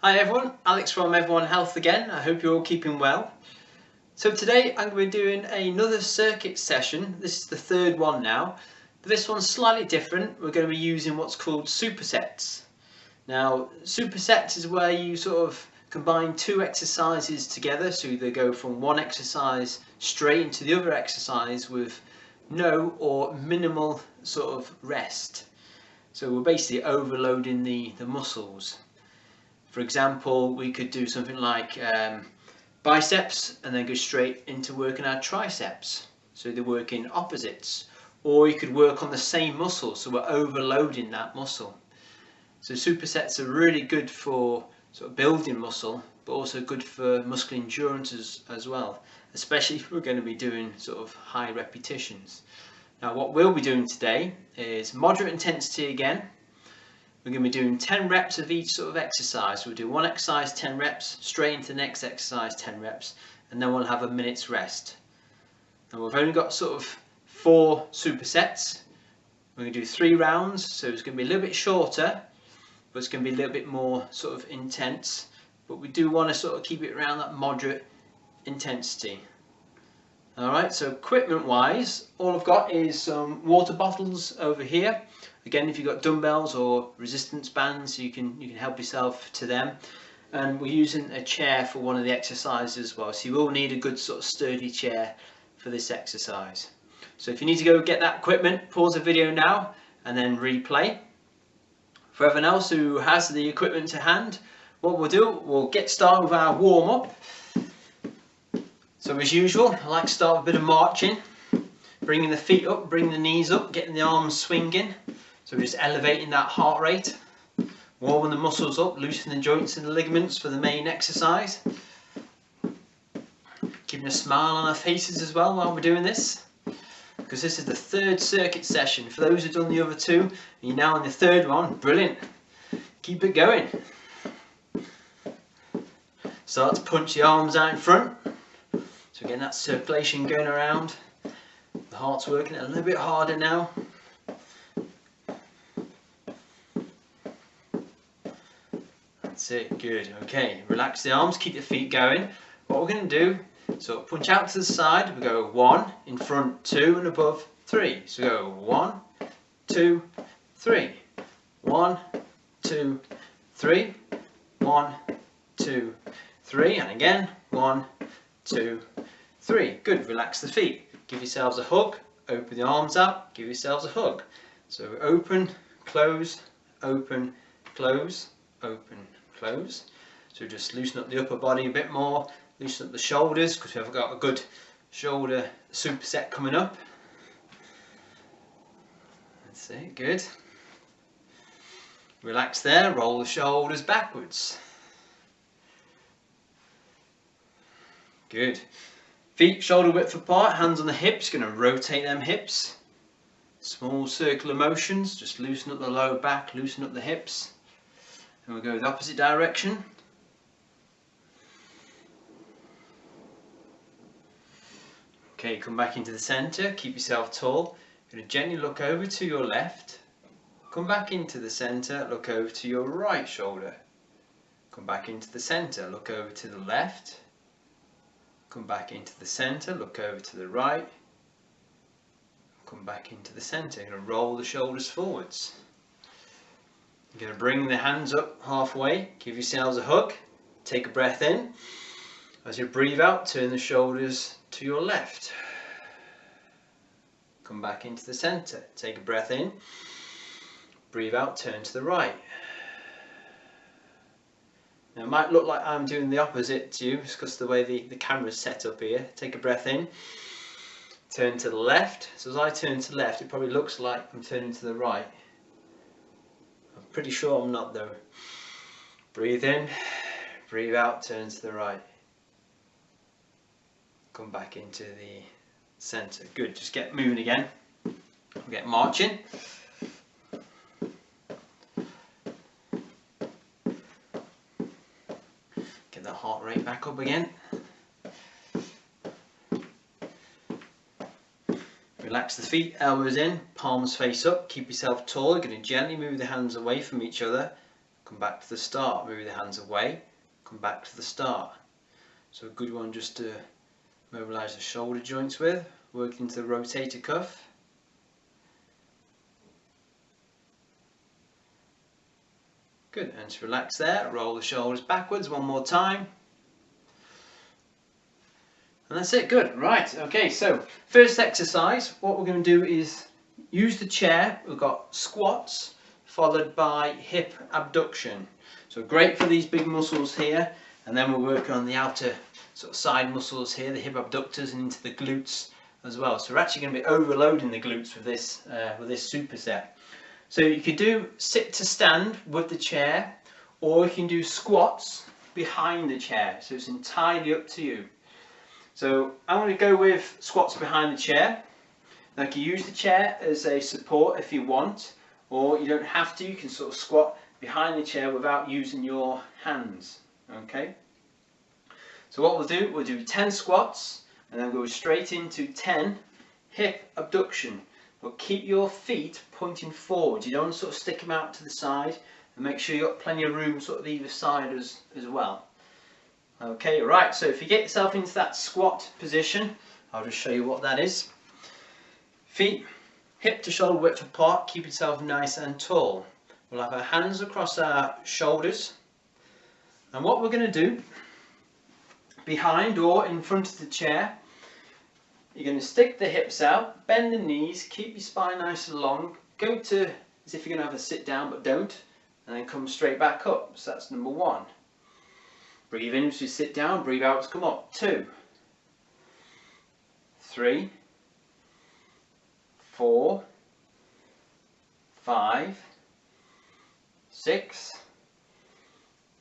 Hi everyone, Alex from Everyone Health again. I hope you're all keeping well. So today I'm going to be doing another circuit session. This is the third one now, but this one's slightly different. We're going to be using what's called supersets. Now, supersets is where you sort of combine two exercises together, so they go from one exercise straight into the other exercise with no or minimal sort of rest. So we're basically overloading the muscles. For example, we could do something like biceps and then go straight into working our triceps. So they're working opposites. Or you could work on the same muscle, so we're overloading that muscle. So supersets are really good for sort of building muscle, but also good for muscular endurance as well, especially if we're going to be doing sort of high repetitions. Now what we'll be doing today is moderate intensity again. We're going to be doing 10 reps of each sort of exercise. We'll do one exercise 10 reps, straight into the next exercise 10 reps, and then we'll have a minute's rest. And we've only got sort of 4 supersets. We're going to do 3 rounds, so it's going to be a little bit shorter, but it's going to be a little bit more sort of intense. But we do want to sort of keep it around that moderate intensity. Alright, so equipment wise, all I've got is some water bottles over here. Again, if you've got dumbbells or resistance bands, you can help yourself to them. And we're using a chair for one of the exercises as well, so you will need a good sort of sturdy chair for this exercise. So if you need to go get that equipment, pause the video now and then replay. For everyone else who has the equipment to hand, what we'll do, we'll get started with our warm-up. So as usual, I like to start with a bit of marching, bringing the feet up, bringing the knees up, getting the arms swinging. So we're just elevating that heart rate, warming the muscles up, loosening the joints and the ligaments for the main exercise. Keeping a smile on our faces as well while we're doing this, because this is the third circuit session. For those who've done the other 2, and you're now on the third one, brilliant. Keep it going. Start to punch the arms out in front. So getting that circulation going around. The heart's working a little bit harder now. That's it, good. Okay, relax the arms, keep the feet going. What we're going to do, so punch out to the side, we go 1, in front, 2, and above, 3. So go 1, 2, 3. 1, 2, 3. 1, 2, 3. And again, 1, 2, 3. Good, relax the feet. Give yourselves a hug, open the arms out, give yourselves a hug. So open, close, open, close, open, close. So just loosen up the upper body a bit more, loosen up the shoulders because we've got a good shoulder superset coming up. That's it, good. Relax there, roll the shoulders backwards. Good. Feet shoulder width apart, hands on the hips, going to rotate them hips. Small circular motions, just loosen up the lower back, loosen up the hips. And we'll go the opposite direction. Okay, come back into the centre, keep yourself tall. You're going to gently look over to your left. Come back into the centre, look over to your right shoulder. Come back into the centre, look over to the left. Come back into the centre, look over to the right. Come back into the centre. You're going to roll the shoulders forwards. You're going to bring the hands up halfway, give yourselves a hug, take a breath in. As you breathe out, turn the shoulders to your left. Come back into the centre, take a breath in. Breathe out, turn to the right. Now it might look like I'm doing the opposite to you, it's because the way the camera's set up here. Take a breath in, turn to the left. So as I turn to the left, it probably looks like I'm turning to the right. I'm pretty sure I'm not though. Breathe in, breathe out, turn to the right. Come back into the centre. Good, just get moving again. Get marching. Get the heart rate back up again. Relax the feet, elbows in, palms face up, keep yourself tall. You're going to gently move the hands away from each other. come back to the start, move the hands away, come back to the start. So a good one just to mobilise the shoulder joints with, working into the rotator cuff. Good, and just relax there, roll the shoulders backwards one more time. And that's it, good. Right, okay, so first exercise, what we're going to do is use the chair. We've got squats followed by hip abduction. So great for these big muscles here, and then we're working on the outer sort of side muscles here, the hip abductors, and into the glutes as well. So we're actually going to be overloading the glutes with this superset. So you can do sit to stand with the chair, or you can do squats behind the chair. So it's entirely up to you. So I'm going to go with squats behind the chair. Now you can use the chair as a support if you want, or you don't have to. You can sort of squat behind the chair without using your hands. Okay. So what we'll do 10 squats and then go straight into 10 hip abduction. But keep your feet pointing forward. You don't want to sort of stick them out to the side, and make sure you've got plenty of room sort of either side as well. Okay, right, so if you get yourself into that squat position, I'll just show you what that is. Feet hip to shoulder width apart, keep yourself nice and tall. We'll have our hands across our shoulders, and what we're going to do, behind or in front of the chair, you're going to stick the hips out, bend the knees, keep your spine nice and long, go to as if you're going to have a sit down but don't, and then come straight back up. So that's number 1. Breathe in as you sit down, breathe out as come up. 2, 3, 4, 5, 6,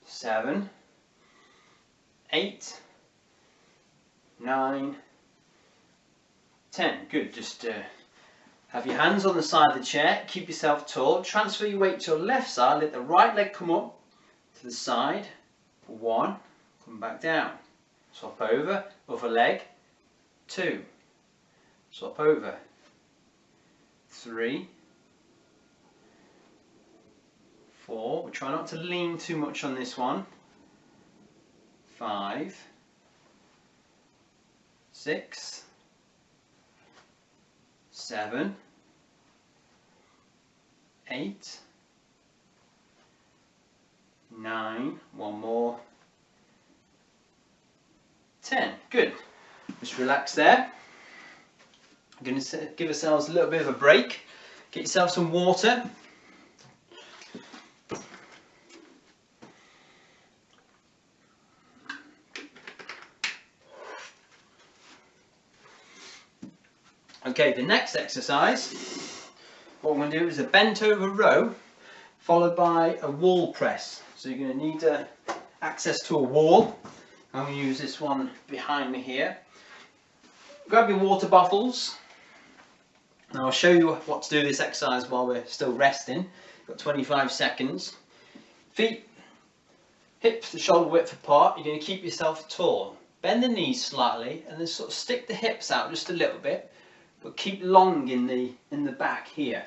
7, 8, 9, 10. Good. Just have your hands on the side of the chair, keep yourself tall, transfer your weight to your left side, let the right leg come up to the side for 1, come back down, swap over, other leg, 2, swap over, 3, 4, we try not to lean too much on this one, 5, 6, 7, 8, 9, one more, 10. Good. Just relax there. I'm going to give ourselves a little bit of a break. Get yourself some water. Okay, the next exercise, what we're going to do is a bent over row followed by a wall press. So you're going to need access to a wall. I'm going to use this one behind me here. Grab your water bottles. Now I'll show you what to do this exercise while we're still resting. Got 25 seconds. Feet hips to shoulder width apart. You're going to keep yourself tall. Bend the knees slightly and then sort of stick the hips out just a little bit, but keep long in the back here.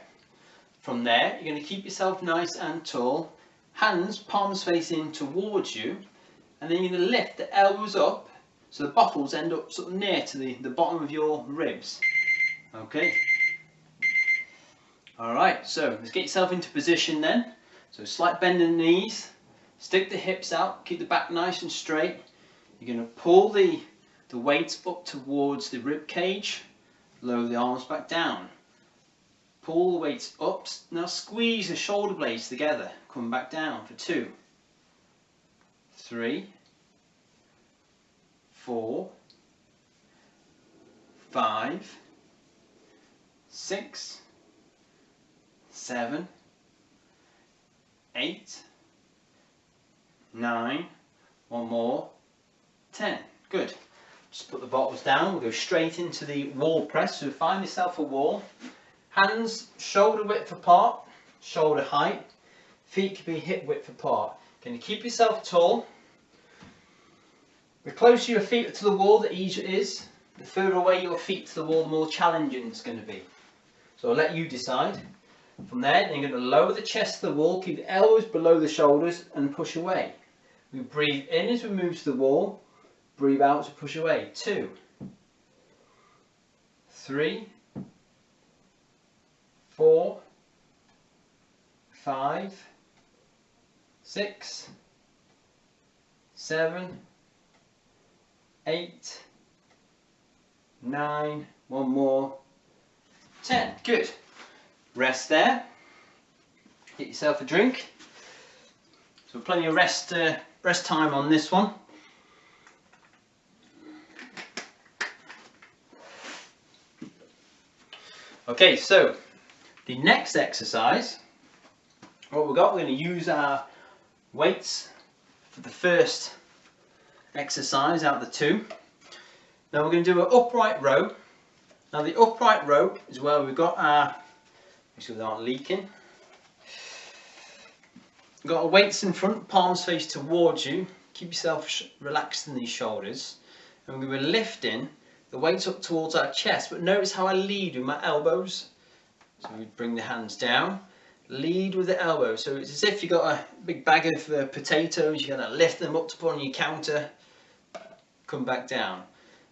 From there, you're going to keep yourself nice and tall. Hands, palms facing towards you, and then you're going to lift the elbows up so the bottles end up sort of near to the bottom of your ribs. Okay. Alright, so let's get yourself into position then. So slight bend in the knees, stick the hips out, keep the back nice and straight. You're going to pull the weights up towards the rib cage, lower the arms back down. Pull the weights up, now squeeze the shoulder blades together, come back down for 2, 3, 4, 5, 6, 7, 8, 9, one more, 10. Good. Just put the bottles down, we'll go straight into the wall press. So find yourself a wall. Hands shoulder width apart, shoulder height. Feet can be hip width apart. Can you keep yourself tall? The closer your feet are to the wall, the easier it is. The further away your feet to the wall, the more challenging it's going to be. So I'll let you decide. From there, then you're going to lower the chest to the wall, keep the elbows below the shoulders and push away. We breathe in as we move to the wall, breathe out as we push away. 2, 3, 4, 5, 6, 7, 8, 9, one more, 10. Good. Rest there. Get yourself a drink. So plenty of rest time on this one. Okay, so the next exercise, what we're going to use our weights for the first exercise out of the two. Now we're going to do an upright row. Now the upright row is where we've got our, make sure they aren't leaking. We've got our weights in front, palms face towards you. Keep yourself relaxed in these shoulders. And we're going to be lifting the weights up towards our chest, but notice how I lead with my elbows. So we bring the hands down, lead with the elbows. So it's as if you've got a big bag of potatoes, you're going to lift them up to put on your counter, come back down.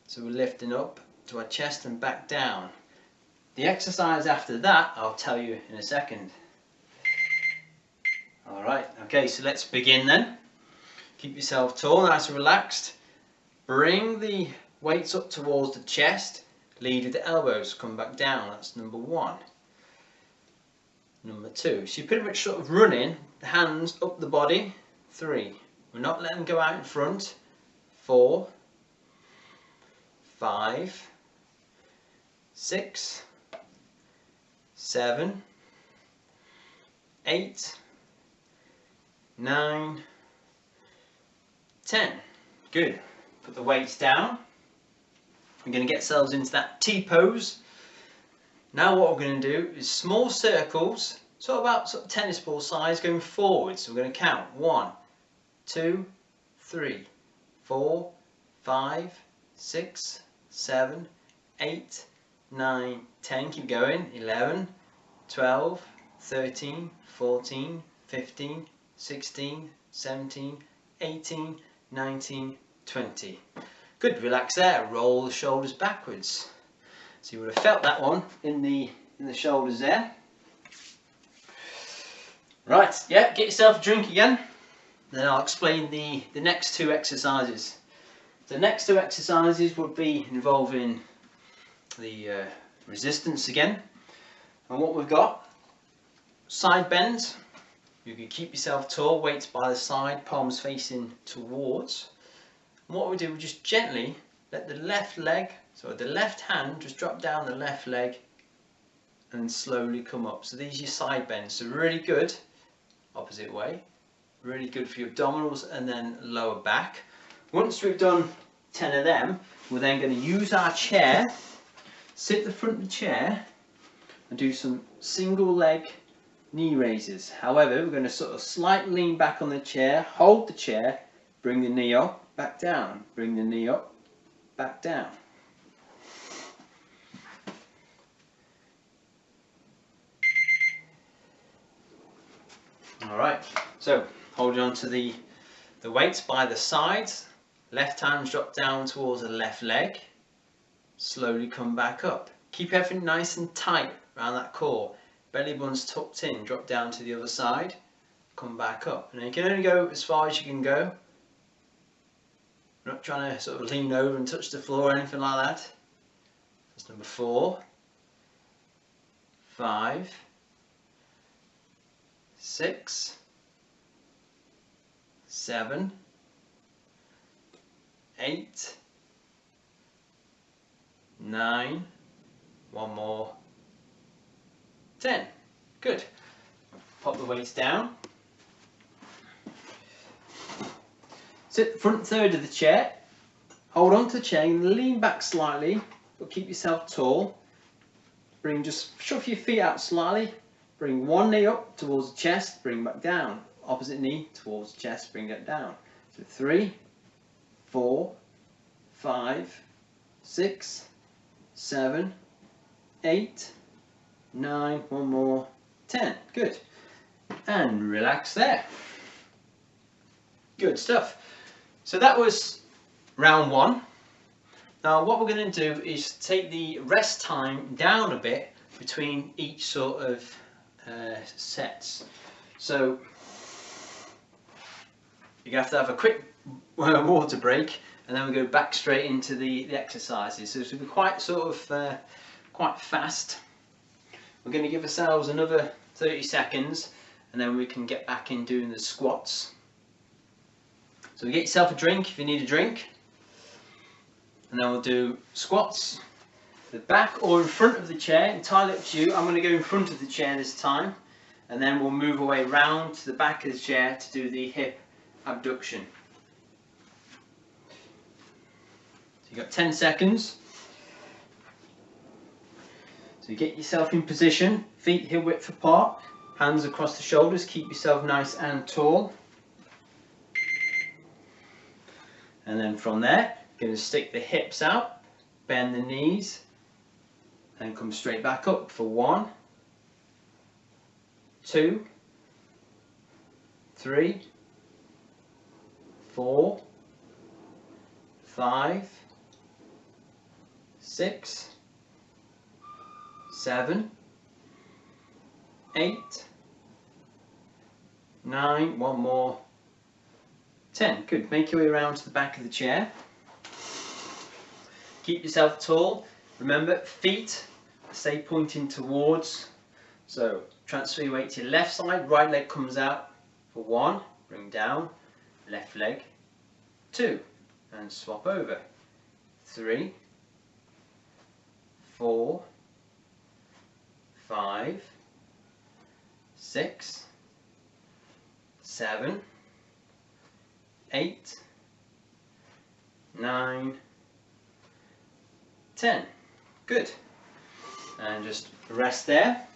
So we're lifting up to our chest and back down. The exercise after that, I'll tell you in a second. Alright, okay, so let's begin then. Keep yourself tall, nice and relaxed. Bring the weights up towards the chest, lead with the elbows, come back down. That's number 1. Number 2. So you're pretty much sort of running the hands up the body. 3. We're not letting them go out in front. 4, 5, 6, 7, 8, 9, 10. Good. Put the weights down. We're going to get ourselves into that T-pose. Now what we're going to do is small circles, about tennis ball size, going forward. So we're going to count 1, 2, 3, 4, 5, 6, 7, 8, 9, 10. Keep going. 11, 12, 13, 14, 15, 16, 17, 18, 19, 20. Good, relax there, roll the shoulders backwards. So you would have felt that one in the shoulders there. Right, yeah, get yourself a drink again. Then I'll explain the next 2 exercises. The next 2 exercises would be involving the resistance again. And what we've got, side bends. You can keep yourself tall, weights by the side, palms facing towards. And what we do, we just gently let the left leg, so the left hand, just drop down the left leg and slowly come up. So these are your side bends. So really good, opposite way, really good for your abdominals and then lower back. Once we've done 10 of them, we're then going to use our chair, sit the front of the chair and do some single leg knee raises. However, we're going to sort of slightly lean back on the chair, hold the chair, bring the knee up, back down, bring the knee up, back down. Alright, so holding on to the weights by the sides, left hand drop down towards the left leg, slowly come back up. Keep everything nice and tight around that core. Belly button's tucked in, drop down to the other side, come back up. And you can only go as far as you can go. We're not trying to sort of lean over and touch the floor or anything like that. That's number 4, 5, 6, 7, 8, 9, one more, 10. Good. Pop the weights down. Sit the front third of the chair. Hold on to the chair and lean back slightly, but keep yourself tall. Just shove your feet out slightly. Bring one knee up towards the chest, bring back down. Opposite knee towards the chest, bring it down. So 3, 4, 5, 6, 7, 8, 9, one more, 10. Good. And relax there. Good stuff. So that was round 1. Now what we're going to do is take the rest time down a bit between each sort of sets. So you're going to have a quick water break, and then we go back straight into the exercises. So it's going to be quite sort of quite fast. We're going to give ourselves another 30 seconds, and then we can get back in doing the squats. So get yourself a drink if you need a drink, and then we'll do squats, the back or in front of the chair, entirely up to you. I'm going to go in front of the chair this time, and then we'll move away round to the back of the chair to do the hip abduction. So you've got 10 seconds. So you get yourself in position, feet hip width apart, hands across the shoulders, keep yourself nice and tall. And then from there, you're going to stick the hips out, bend the knees, and come straight back up for 1, 2, 3, 4, 5, 6, 7, 8, 9, one more, 10. Good. Make your way around to the back of the chair. Keep yourself tall. Remember, feet stay pointing towards. So transfer your weight to your left side, right leg comes out for 1, bring down, left leg, 2, and swap over. 3, 4, 5, 6, 7, 8, 9, 10. Good. And just rest there.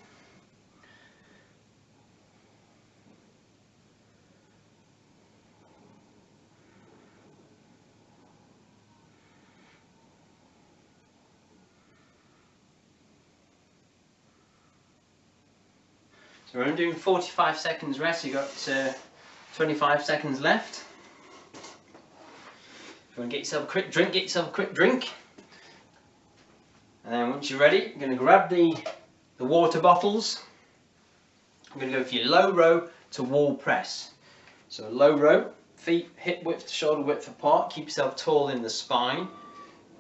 So we're only doing 45 seconds rest. You've got 25 seconds left. If you want to get yourself a quick drink, get yourself a quick drink. And then once you're ready, you're going to grab the water bottles. I'm going to go for your low row to wall press. So low row, feet hip width to shoulder width apart. Keep yourself tall in the spine.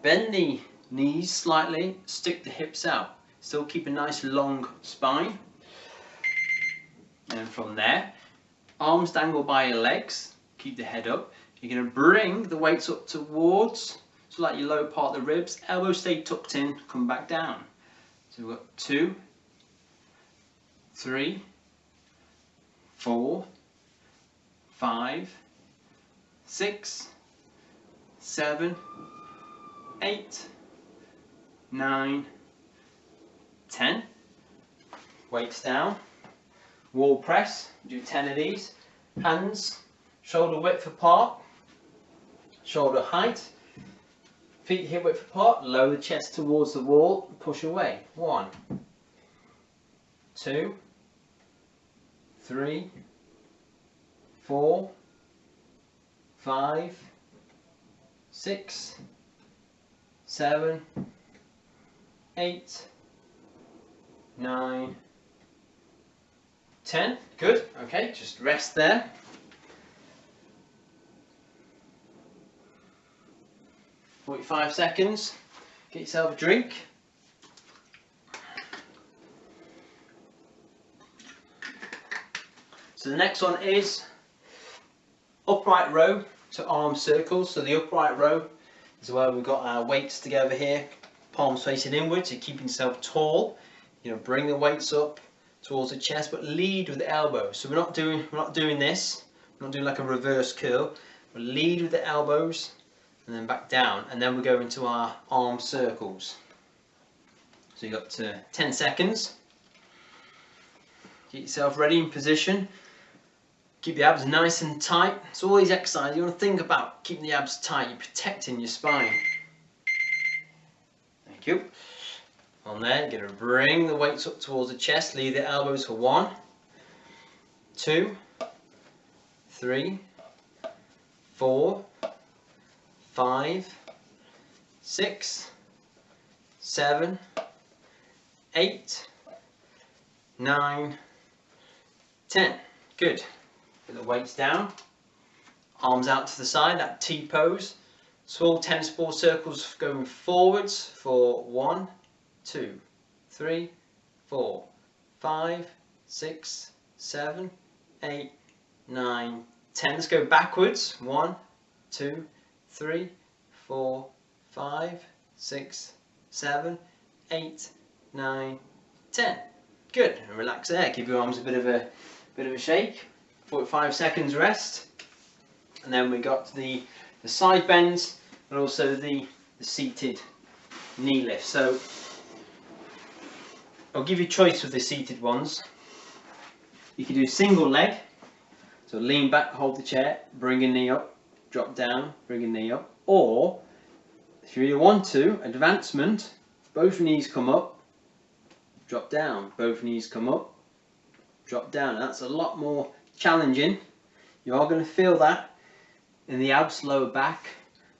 Bend the knees slightly, stick the hips out. Still keep a nice long spine. And from there, arms dangle by your legs. Keep the head up. You're going to bring the weights up towards, so like your low part of the ribs, elbows stay tucked in, come back down. So we've got 2, 3, 4, 5, 6, 7, 8, 9, 10. Weights down. Wall press, do 10 of these. Hands, shoulder width apart, shoulder height. Feet hip width apart, lower the chest towards the wall, push away. 1, 2, 3, 4, 5, 6, 7, 8, 9, 10. Good. Okay, just rest there. "45 seconds. Get yourself a drink. So the next one is upright row to arm circles. So the upright row is where we've got our weights together here, palms facing inwards. You're keeping yourself tall. You know, bring the weights up towards the chest, but lead with the elbows. So we're not doing this. We're not doing like a reverse curl. But lead with the elbows and then back down, and then we go into our arm circles. So you've got 10 seconds. Get yourself ready in position. Keep the abs nice and tight. So all these exercises, you want to think about keeping the abs tight. You're protecting your spine. Thank you. On there, you're going to bring the weights up towards the chest, leave the elbows for 1, 2, 3, 4, 5, 6, 7, 8, 9, 10. Good. Put the weights down, arms out to the side, that T pose. Small tennis ball circles going forwards for 1, 2, 3, 4, 5, 6, 7, 8, 9, 10. Let's go backwards. 1, 2, 3, 4, 5, 6, 7, 8, 9, 10. Good. And relax there. Give your arms a bit of a shake. 45 seconds rest. And then we got the side bends and also the seated knee lift. So I'll give you a choice with the seated ones. You can do single leg. So lean back, hold the chair, bring your knee up, drop down, bring your knee up. Or if you really want to, advancement, both knees come up, drop down, both knees come up, drop down. That's a lot more challenging. You are going to feel that in the abs, lower back.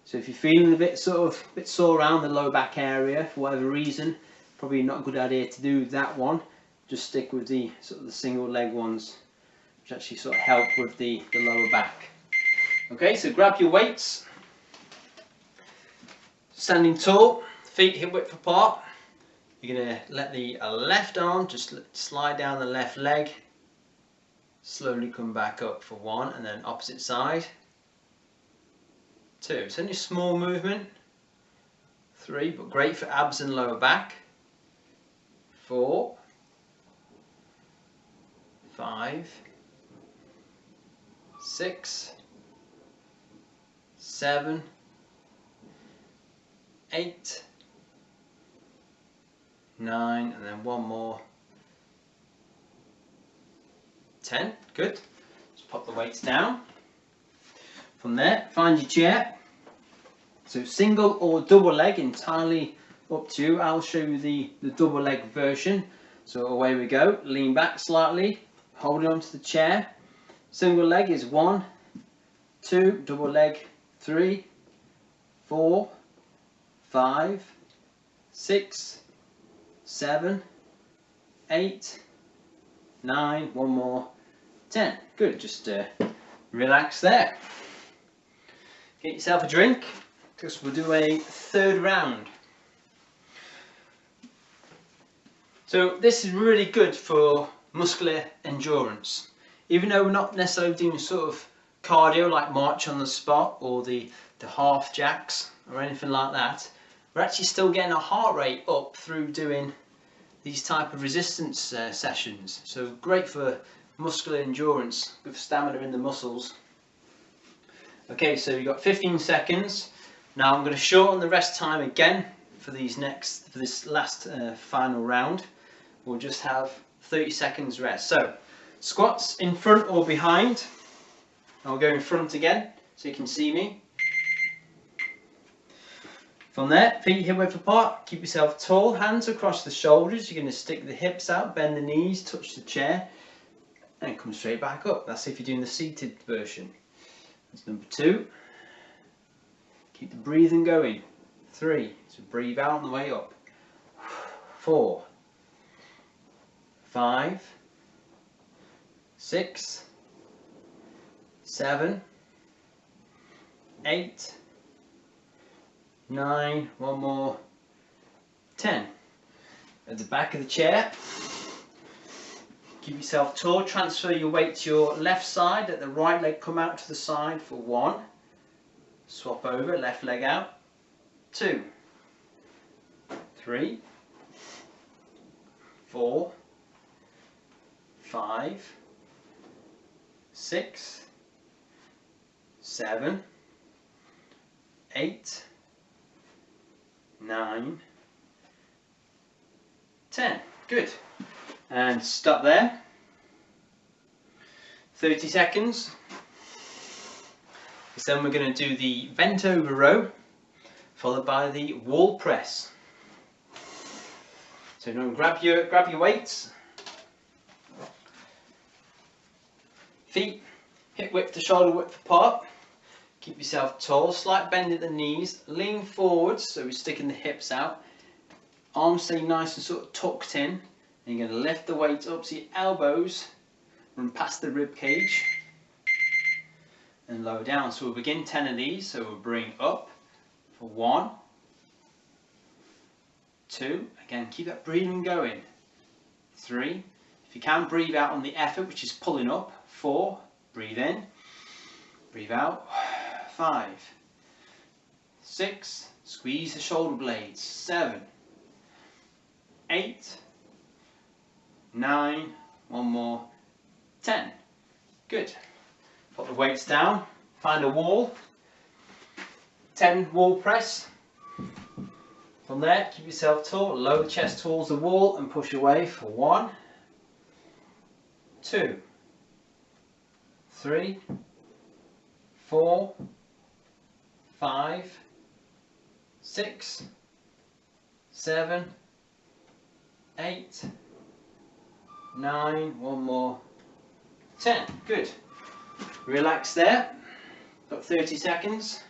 So if you're feeling a bit sore around the lower back area for whatever reason, probably not a good idea to do that one. Just stick with the the single leg ones, which actually help with the lower back. Okay, so grab your weights. Standing tall, feet hip width apart. You're going to let the left arm just slide down the left leg. Slowly come back up for 1, and then opposite side. 2. It's only a small movement. 3, but great for abs and lower back. 4, 5, 6, 7, 8, 9, and then 1 more. 10. Good. Just pop the weights down. From there, find your chair. So single or double leg, entirely up to you. I'll show you the double leg version. So away we go. Lean back slightly, holding onto the chair. Single leg is 1, 2, double leg 3, 4, 5, 6, 7, 8, 9, 1 more, 10. Good. Just relax there. Get yourself a drink, because we'll do a third round. So this is really good for muscular endurance. Even though we're not necessarily doing cardio like march on the spot or the half jacks or anything like that, we're actually still getting our heart rate up through doing these type of resistance sessions. So great for muscular endurance, good for stamina in the muscles. Okay, so you've got 15 seconds. Now I'm going to shorten the rest time again for this last final round. We'll just have 30 seconds rest. So squats in front or behind. I'll go in front again so you can see me. From there, feet hip width apart, keep yourself tall, hands across the shoulders. You're going to stick the hips out, bend the knees, touch the chair, and come straight back up. That's if you're doing the seated version. That's number 2. Keep the breathing going. 3, so breathe out on the way up. 4, 5, 6, 7, 8, 9, 1 more, 10. At the back of the chair, keep yourself tall, transfer your weight to your left side, let the right leg come out to the side for 1, swap over, left leg out, 2, 3, 4, 5, 6, 7, 8, 9, 10. Good. And stop there. 30 seconds. So then we're going to do the bent over row, followed by the wall press. So now grab your weights. Feet hip width to shoulder width apart. Keep yourself tall, slight bend at the knees, lean forwards so we're sticking the hips out. Arms stay nice and sort of tucked in. And you're going to lift the weight up so your elbows run past the rib cage and lower down. So we'll begin 10 of these. So we'll bring up for 1, 2, again keep that breathing going, 3, if you can breathe out on the effort which is pulling up, 4, breathe in, breathe out, 5, 6, squeeze the shoulder blades, 7, 8, 9, one more, 10. Good. Put the weights down, find a wall, 10 wall press. From there, keep yourself tall, lower the chest towards the wall and push away for 1, 2, 3, 4, 5, 6, 7, 8, 9, one more, 10. Good. Relax there. Got 30 seconds.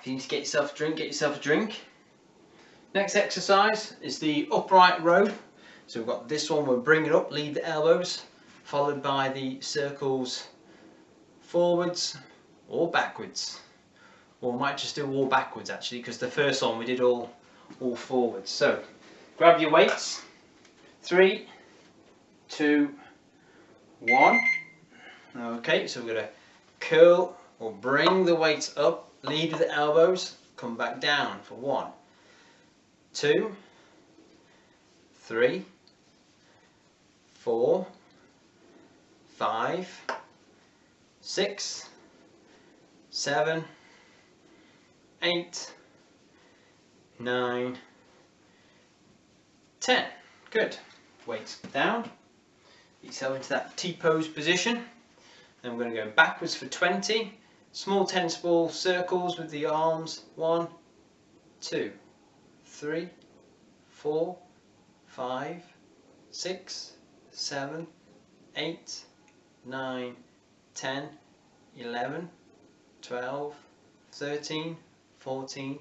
If you need to get yourself a drink, Next exercise is the upright row. So we've got this one, we'll bring it up, lead the elbows, followed by the circles forwards or backwards. Or we might just do all backwards actually, because the first one we did all forwards. So grab your weights, 3, 2, 1. Okay, so we're going to curl or bring the weights up, lead with the elbows, come back down for 1, 2, 3, 4, 5, 6, 7, 8, 9, 10. Good. Weights down. Get yourself into that T-pose position. Then we're going to go backwards for 20. Small tennis ball circles with the arms. 1, 2, 3, 4, 5, 6, 7, 8, 9, 10, 11, 12, 13, 14,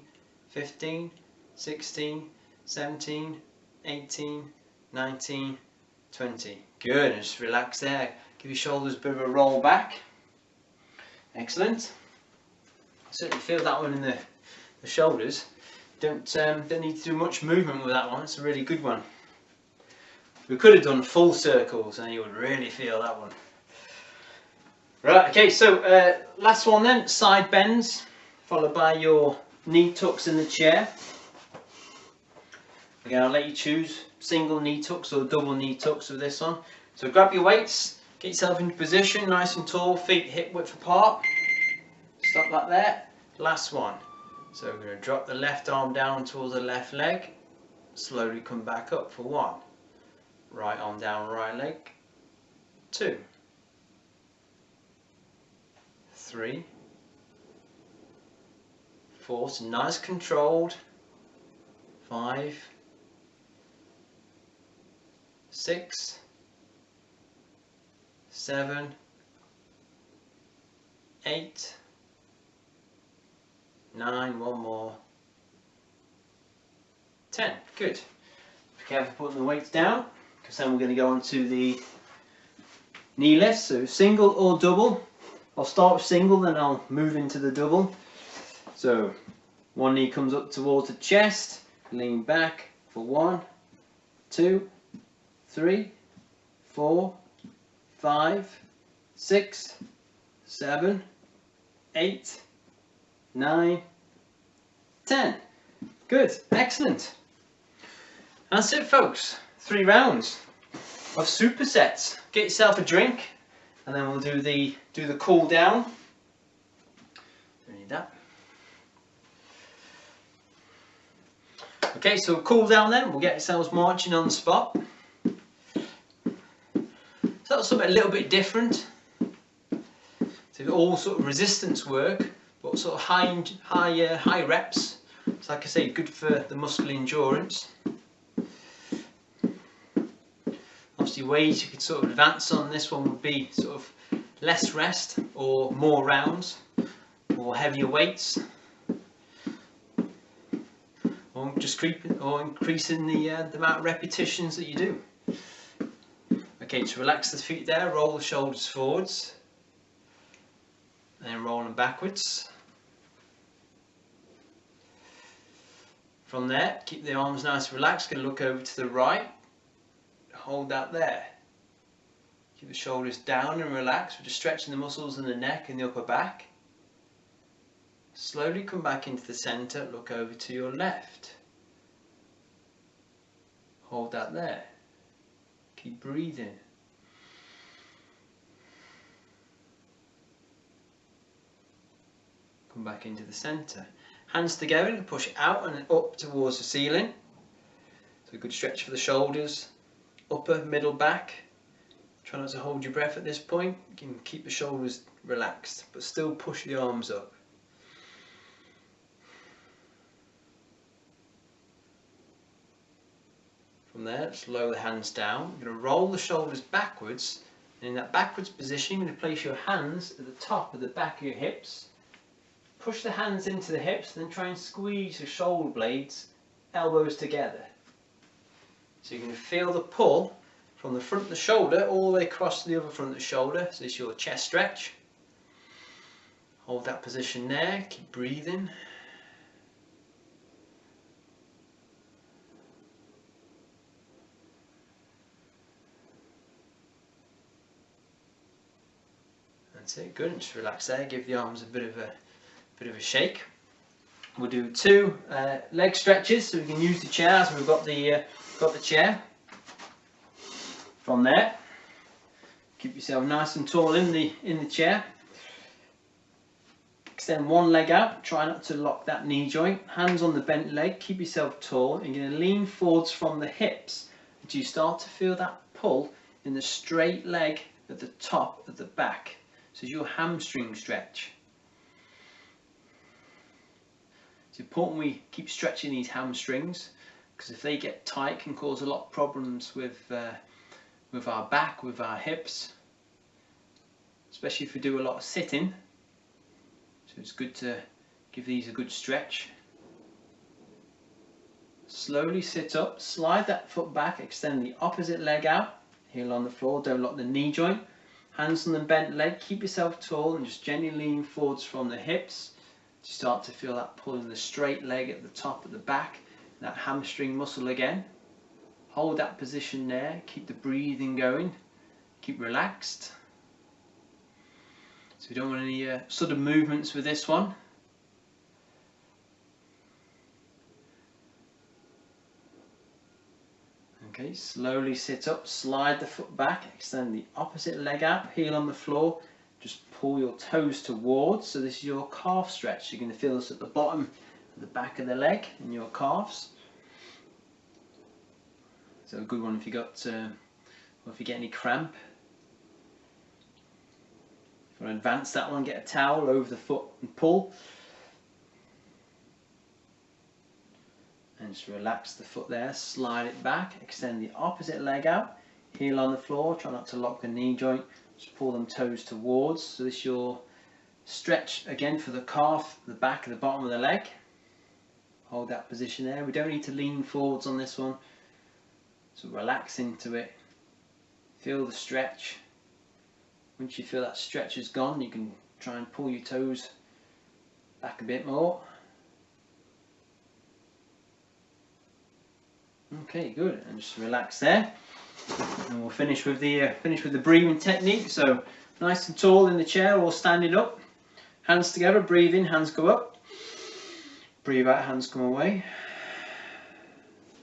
15, 16, 17, 18, 19, 20. Good, and just relax there. Give your shoulders a bit of a roll back. Excellent. Certainly feel that one in the shoulders. Don't need to do much movement with that one. It's a really good one. We could have done full circles and you would really feel that one. Right, okay, so last one then, side bends, followed by your knee tucks in the chair. Again, I'll let you choose single knee tucks or double knee tucks with this one. So grab your weights, get yourself into position, nice and tall, feet hip width apart. Stop that there. Last one. So we're going to drop the left arm down towards the left leg, slowly come back up for 1. Right arm down, right leg. 2, 3, 4, so nice controlled. 5, 6, 7, 8, 9, one more, 10. Good. Be careful putting the weights down, because then we're going to go on to the knee lifts. So single or double. I'll start with single, then I'll move into the double. So one knee comes up towards the chest, lean back for 1, 2, 3, 4, 5, 6, 7, 8, 9, 10. Good, excellent. That's it, folks. 3 rounds of supersets. Get yourself a drink, and then we'll do the cool down. Don't need that. Okay, so cool down then. We'll get ourselves marching on the spot. So that's something a little bit different. So all sort of resistance work, but sort of high reps So like I say, good for the muscle endurance. Obviously ways you could sort of advance on this one would be sort of less rest or more rounds or heavier weights, or just increasing the amount of repetitions that you do. Okay, to relax the feet there, roll the shoulders forwards, then roll them backwards. From there, keep the arms nice and relaxed. Going to look over to the right, hold that there. Keep the shoulders down and relaxed. We're just stretching the muscles in the neck and the upper back. Slowly come back into the centre, look over to your left. Hold that there. Keep breathing. Come back into the centre. Hands together and push out and up towards the ceiling. So a good stretch for the shoulders, upper, middle, back. Try not to hold your breath at this point. You can keep the shoulders relaxed, but still push the arms up. From there, let's lower the hands down. You're going to roll the shoulders backwards, and in that backwards position, you're going to place your hands at the top of the back of your hips. Push the hands into the hips, then try and squeeze the shoulder blades, elbows together. So you're going to feel the pull from the front of the shoulder all the way across to the other front of the shoulder. So this is your chest stretch. Hold that position there, keep breathing. That's it, good. And just relax there, give the arms a bit of a shake. We'll do two leg stretches, so we can use the chair as we've got the chair. From there, keep yourself nice and tall in the chair. Extend one leg out, try not to lock that knee joint. Hands on the bent leg, keep yourself tall. You're going to lean forwards from the hips until you start to feel that pull in the straight leg at the top of the back. So it's your hamstring stretch. It's important we keep stretching these hamstrings, because if they get tight, it can cause a lot of problems with our back, with our hips, especially if we do a lot of sitting. So it's good to give these a good stretch. Slowly sit up, slide that foot back, extend the opposite leg out, heel on the floor, don't lock the knee joint. Hands on the bent leg, keep yourself tall and just gently lean forwards from the hips. You start to feel that pull in the straight leg at the top of the back, that hamstring muscle again. Hold that position there, keep the breathing going, keep relaxed. So we don't want any sudden movements with this one. Okay, slowly sit up, slide the foot back, extend the opposite leg out, heel on the floor. Just pull your toes towards, so this is your calf stretch. You're going to feel this at the bottom, at the back of the leg, in your calves. So a good one if you got, or if you get any cramp. If you want to advance that one, get a towel over the foot and pull. And just relax the foot there, slide it back, extend the opposite leg out, heel on the floor, try not to lock the knee joint. Just pull them toes towards. So this is your stretch again for the calf, the back and the bottom of the leg. Hold that position there. We don't need to lean forwards on this one. So relax into it. Feel the stretch. Once you feel that stretch is gone, you can try and pull your toes back a bit more. Okay, good. And just relax there. And we'll finish with the breathing technique. So nice and tall in the chair or standing up. Hands together, breathe in, hands go up. Breathe out, hands come away.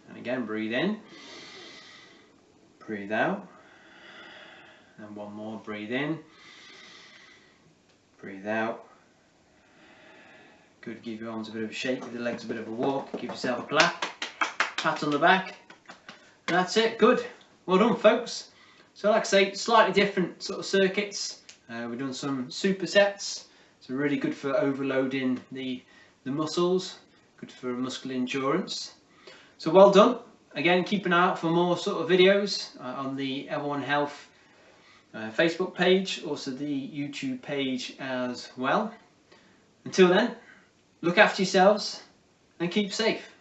And again, breathe in. Breathe out. And one more, breathe in. Breathe out. Good, give your arms a bit of a shake, give the legs a bit of a walk, give yourself a pat on the back. And that's it, good. Well done, folks. So like I say, slightly different sort of circuits. We've done some supersets. So really good for overloading the muscles. good for muscular endurance. So well done. Again, keep an eye out for more sort of videos on the Everyone Health Facebook page, also the YouTube page as well. Until then, look after yourselves and keep safe.